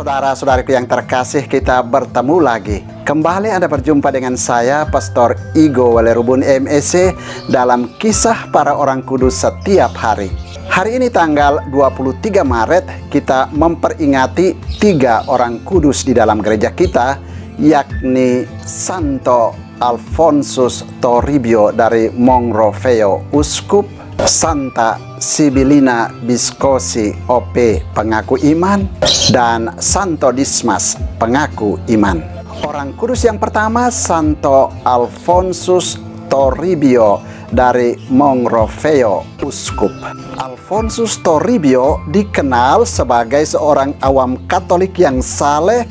Saudara-saudariku yang terkasih, kita bertemu lagi. Kembali Anda berjumpa dengan saya, Pastor Igo Walerubun MEC, dalam Kisah Para Orang Kudus Setiap Hari. Hari ini tanggal 23 Maret, kita memperingati 3 orang kudus di dalam gereja kita, yakni Santo Alfonsus Toribio dari Monroveo, Uskup, Santa Sibilina Biscosi OP, pengaku iman, dan Santo Dismas, pengaku iman. Orang kudus yang pertama, Santo Alfonsus Toribio dari Monroveo, Uskup. Alfonsus Toribio dikenal sebagai seorang awam Katolik yang saleh,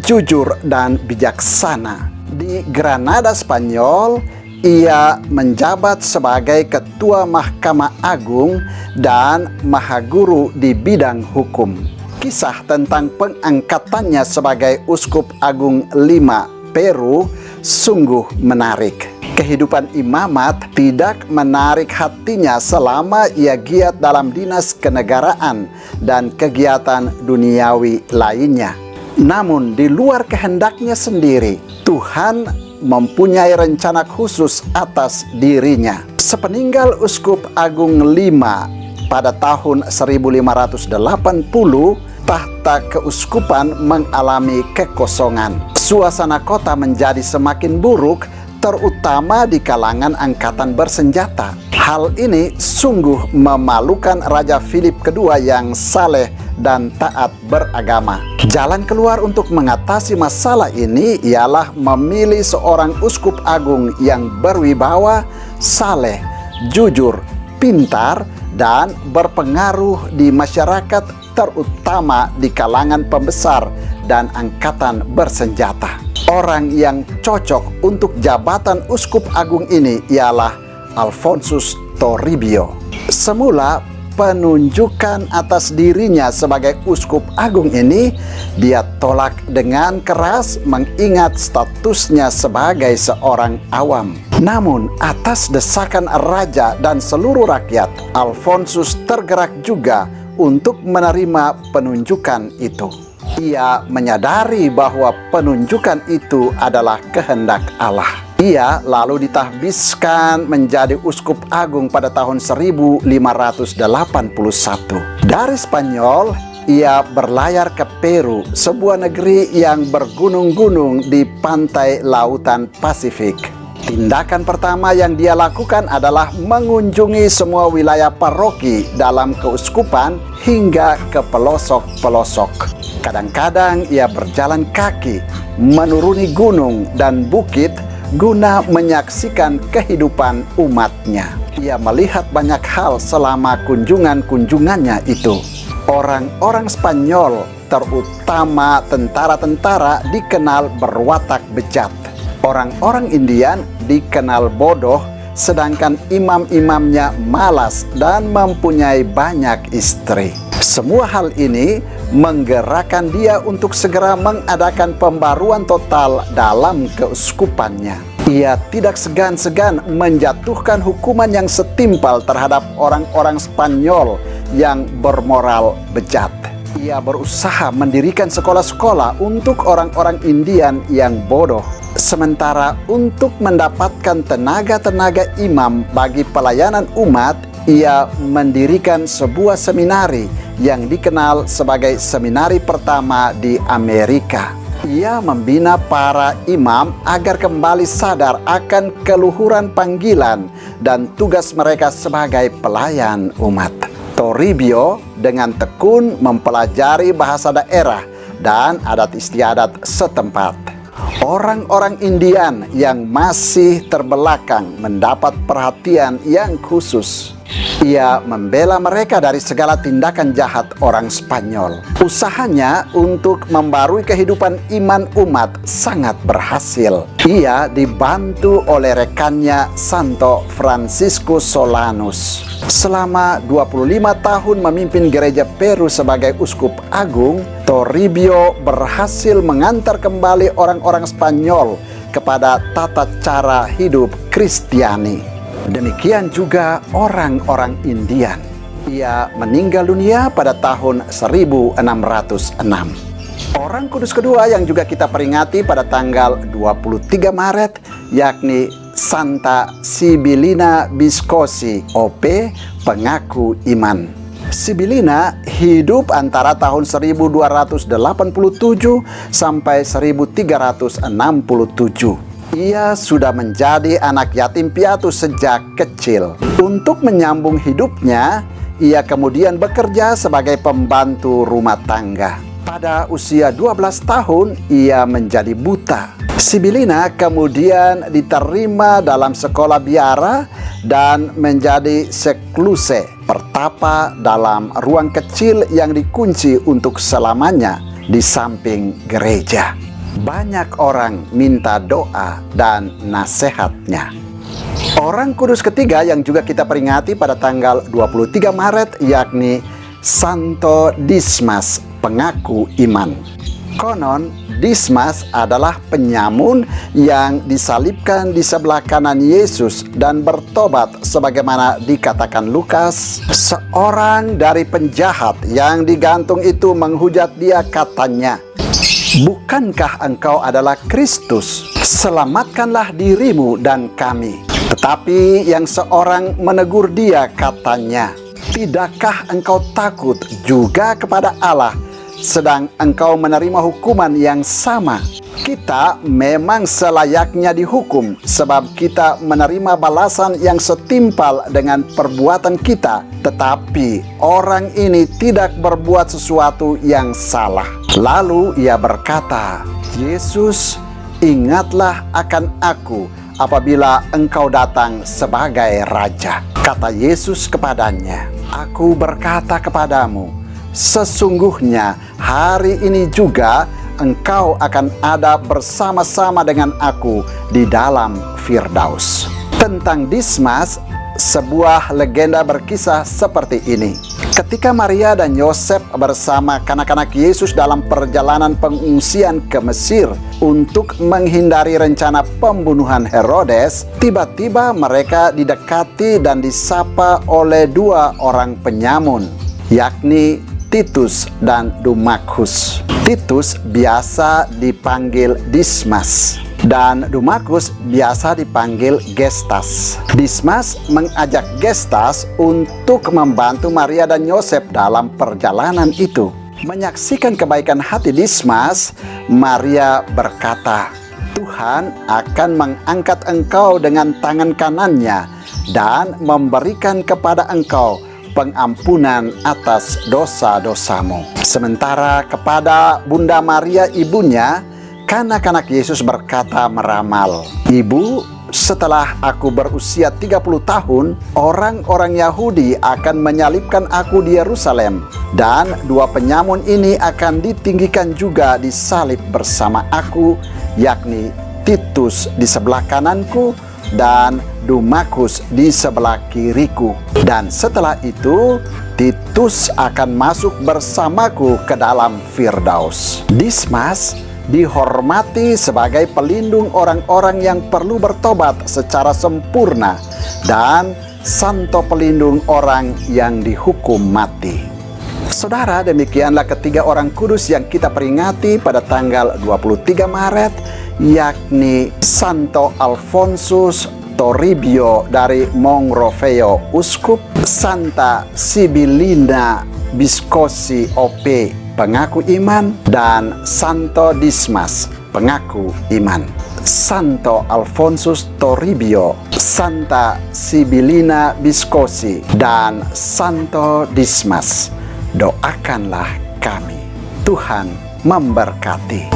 jujur, dan bijaksana. Di Granada, Spanyol, ia menjabat sebagai Ketua Mahkamah Agung dan Mahaguru di bidang hukum. Kisah tentang pengangkatannya sebagai Uskup Agung V Peru sungguh menarik. Kehidupan imamat tidak menarik hatinya selama ia giat dalam dinas kenegaraan dan kegiatan duniawi lainnya. Namun di luar kehendaknya sendiri, Tuhan mempunyai rencana khusus atas dirinya. Sepeninggal Uskup Agung V pada tahun 1580, tahta keuskupan mengalami kekosongan. Suasana kota menjadi semakin buruk, terutama di kalangan angkatan bersenjata. Hal ini sungguh memalukan Raja Philip II yang saleh dan taat beragama. Jalan keluar untuk mengatasi masalah ini ialah memilih seorang uskup agung yang berwibawa, saleh, jujur, pintar, dan berpengaruh di masyarakat, terutama di kalangan pembesar dan angkatan bersenjata. Orang yang cocok untuk jabatan uskup agung ini ialah Alfonsus Toribio. Semula penunjukan atas dirinya sebagai uskup agung ini dia tolak dengan keras, mengingat statusnya sebagai seorang awam. Namun atas desakan raja dan seluruh rakyat, Alfonsus tergerak juga untuk menerima penunjukan itu. Ia menyadari bahwa penunjukan itu adalah kehendak Allah. Ia lalu ditahbiskan menjadi uskup agung pada tahun 1581. Dari Spanyol, ia berlayar ke Peru, sebuah negeri yang bergunung-gunung di pantai lautan Pasifik. Tindakan pertama yang dia lakukan adalah mengunjungi semua wilayah paroki dalam keuskupan hingga ke pelosok-pelosok. Kadang-kadang ia berjalan kaki, menuruni gunung dan bukit guna menyaksikan kehidupan umatnya. Ia melihat banyak hal selama kunjungannya itu. Orang-orang Spanyol, terutama tentara-tentara, dikenal berwatak bejat. Orang-orang Indian dikenal bodoh, sedangkan imam-imamnya malas dan mempunyai banyak istri. Semua hal ini menggerakkan dia untuk segera mengadakan pembaruan total dalam keuskupannya. Ia tidak segan-segan menjatuhkan hukuman yang setimpal terhadap orang-orang Spanyol yang bermoral bejat. Ia berusaha mendirikan sekolah-sekolah untuk orang-orang Indian yang bodoh. Sementara untuk mendapatkan tenaga-tenaga imam bagi pelayanan umat, ia mendirikan sebuah seminari yang dikenal sebagai seminari pertama di Amerika. Ia membina para imam agar kembali sadar akan keluhuran panggilan dan tugas mereka sebagai pelayan umat. Toribio dengan tekun mempelajari bahasa daerah dan adat istiadat setempat. Orang-orang Indian yang masih terbelakang mendapat perhatian yang khusus. Ia membela mereka dari segala tindakan jahat orang Spanyol. Usahanya untuk membarui kehidupan iman umat sangat berhasil. Ia dibantu oleh rekannya Santo Franciscus Solanus. Selama 25 tahun memimpin gereja Peru sebagai uskup agung, Toribio berhasil mengantar kembali orang-orang Spanyol kepada tata cara hidup Kristiani. Demikian juga orang-orang Indian. Ia meninggal dunia pada tahun 1606. Orang kudus kedua yang juga kita peringati pada tanggal 23 Maret yakni Santa Sibilina Viscosi, OP, pengaku iman. Sibilina hidup antara tahun 1287 sampai 1367. Ia sudah menjadi anak yatim piatu sejak kecil. Untuk menyambung hidupnya, ia kemudian bekerja sebagai pembantu rumah tangga. Pada usia 12 tahun, ia menjadi buta. Sibilina kemudian diterima dalam sekolah biara dan menjadi sekluse, pertapa dalam ruang kecil yang dikunci untuk selamanya di samping gereja. Banyak orang minta doa dan nasihatnya. Orang kudus ketiga yang juga kita peringati pada tanggal 23 Maret yakni Santo Dismas, pengaku iman. Konon, Dismas adalah penyamun yang disalibkan di sebelah kanan Yesus dan bertobat sebagaimana dikatakan Lukas. Seorang dari penjahat yang digantung itu menghujat dia, katanya, "Bukankah engkau adalah Kristus? Selamatkanlah dirimu dan kami." Tetapi yang seorang menegur dia, katanya, "Tidakkah engkau takut juga kepada Allah, sedang engkau menerima hukuman yang sama? Kita memang selayaknya dihukum, sebab kita menerima balasan yang setimpal dengan perbuatan kita. Tetapi orang ini tidak berbuat sesuatu yang salah." Lalu ia berkata, "Yesus, ingatlah akan aku apabila engkau datang sebagai Raja." Kata Yesus kepadanya, "Aku berkata kepadamu, sesungguhnya hari ini juga engkau akan ada bersama-sama dengan aku di dalam Firdaus." Tentang Dismas, sebuah legenda berkisah seperti ini. Ketika Maria dan Yosef bersama kanak-kanak Yesus dalam perjalanan pengungsian ke Mesir untuk menghindari rencana pembunuhan Herodes, tiba-tiba mereka didekati dan disapa oleh dua orang penyamun, yakni Titus dan Dumachus. Titus biasa dipanggil Dismas dan Dumachus biasa dipanggil Gestas. Dismas mengajak Gestas untuk membantu Maria dan Yosef dalam perjalanan itu. Menyaksikan kebaikan hati Dismas, Maria berkata, "Tuhan akan mengangkat engkau dengan tangan kanannya dan memberikan kepada engkau pengampunan atas dosa-dosamu." Sementara kepada Bunda Maria ibunya, kanak-kanak Yesus berkata meramal, "Ibu, setelah aku berusia 30 tahun, orang-orang Yahudi akan menyalibkan aku di Yerusalem, dan dua penyamun ini akan ditinggikan juga disalib bersama aku, yakni Titus di sebelah kananku dan Dumachus di sebelah kiriku. Dan setelah itu, Titus akan masuk bersamaku ke dalam Firdaus." Dismas dihormati sebagai pelindung orang-orang yang perlu bertobat secara sempurna dan santo pelindung orang yang dihukum mati. Saudara, demikianlah ketiga orang kudus yang kita peringati pada tanggal 23 Maret, yakni Santo Alfonsus Toribio dari Monroveo, uskup, Santa Sibilina Viscosi, OP, pengaku iman, dan Santo Dismas, pengaku iman. Santo Alfonsus Toribio, Santa Sibilina Viscosi, dan Santo Dismas, doakanlah kami. Tuhan memberkati.